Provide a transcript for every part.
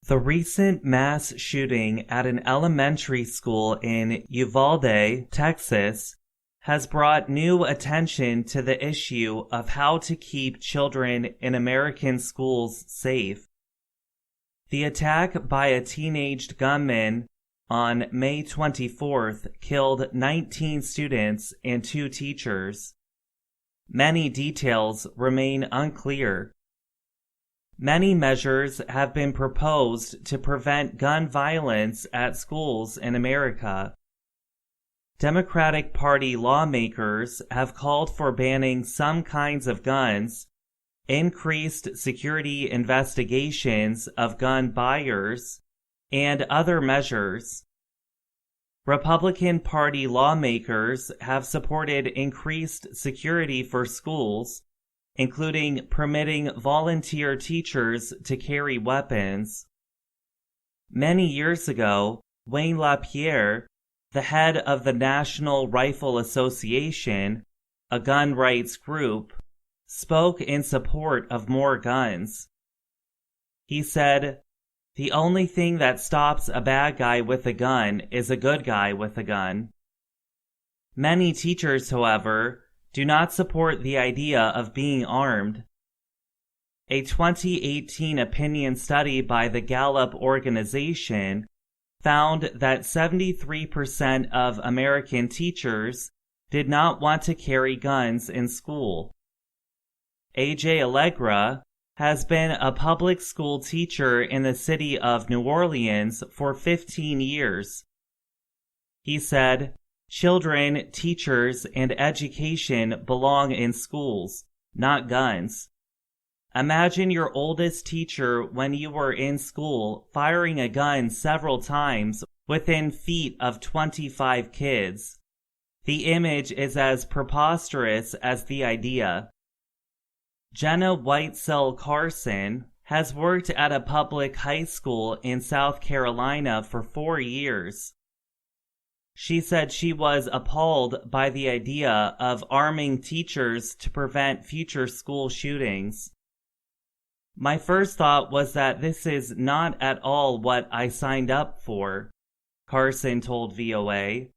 The recent mass shooting at an elementary school in Uvalde, Texas, has brought new attention to the issue of how to keep children in American schools safe. The attack by a teenage gunman on May 24th killed 19 students and 2 teachers. Many details remain unclear. Many measures have been proposed to prevent gun violence at schools in America. Democratic Party lawmakers have called for banning some kinds of guns, increased security investigations of gun buyers, and other measures. Republican Party lawmakers have supported increased security for schools, including permitting volunteer teachers to carry weapons. Many years ago, Wayne LaPierre, the head of the National Rifle Association, a gun rights group, spoke in support of more guns. He said, "The only thing that stops a bad guy with a gun is a good guy with a gun." Many teachers, however, do not support the idea of being armed. A 2018 opinion study by the Gallup organization found that 73% of American teachers did not want to carry guns in school. A.J. Allegra has been a public school teacher in the city of New Orleans for 15 years. He said, "Children, teachers, and education belong in schools, not guns. Imagine your oldest teacher when you were in school firing a gun several times within feet of 25 kids. The image is as preposterous as the idea." Jenna Whitesell Carson has worked at a public high school in South Carolina for 4 years. She said she was appalled by the idea of arming teachers to prevent future school shootings. "My first thought was that this is not at all what I signed up for," Carson told VOA.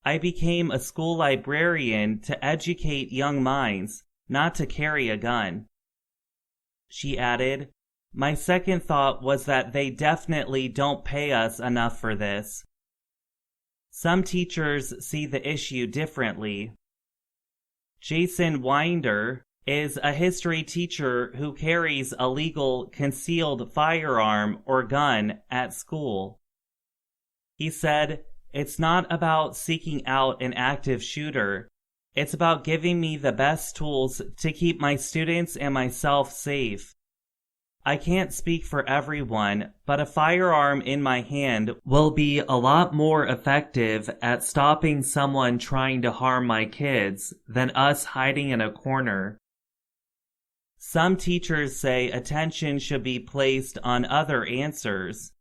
"I became a school librarian to educate young minds, not to carry a gun." She added, "My second thought was that they definitely don't pay us enough for this." Some teachers see the issue differently. Jason Winder is a history teacher who carries a legal concealed firearm or gun at school. He said, "It's not about seeking out an active shooter. It's about giving me the best tools to keep my students and myself safe. I can't speak for everyone, but a firearm in my hand will be a lot more effective at stopping someone trying to harm my kids than us hiding in a corner." Some teachers say attention should be placed on other answers.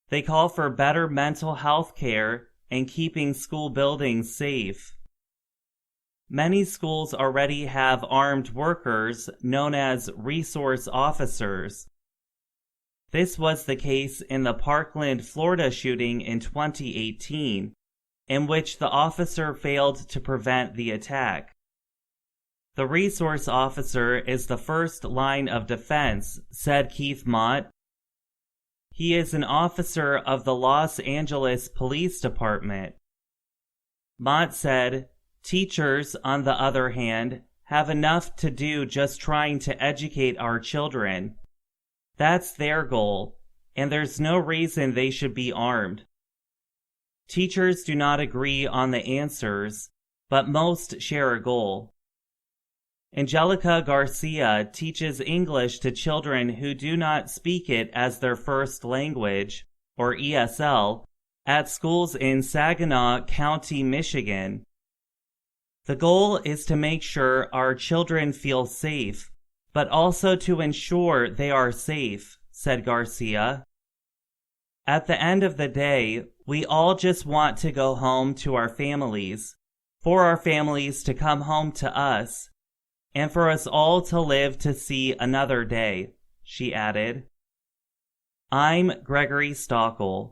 They call for better mental health care and keeping school buildings safe. Many schools already have armed workers known as resource officers. This was the case in the Parkland, Florida shooting in 2018, in which the officer failed to prevent the attack. The resource officer is the first line of defense, said Keith Mott. He is an officer of the Los Angeles Police Department. Mott said, "Teachers, on the other hand, have enough to do just trying to educate our children. That's their goal, and there's no reason they should be armed." Teachers do not agree on the answers, but most share a goal. Angelica Garcia teaches English to children who do not speak it as their first language, or ESL, at schools in Saginaw County, Michigan. "The goal is to make sure our children feel safe, but also to ensure they are safe," said Garcia. "At the end of the day, we all just want to go home to our families, for our families to come home to us, and for us all to live to see another day," she added. I'm Gregory Stockel.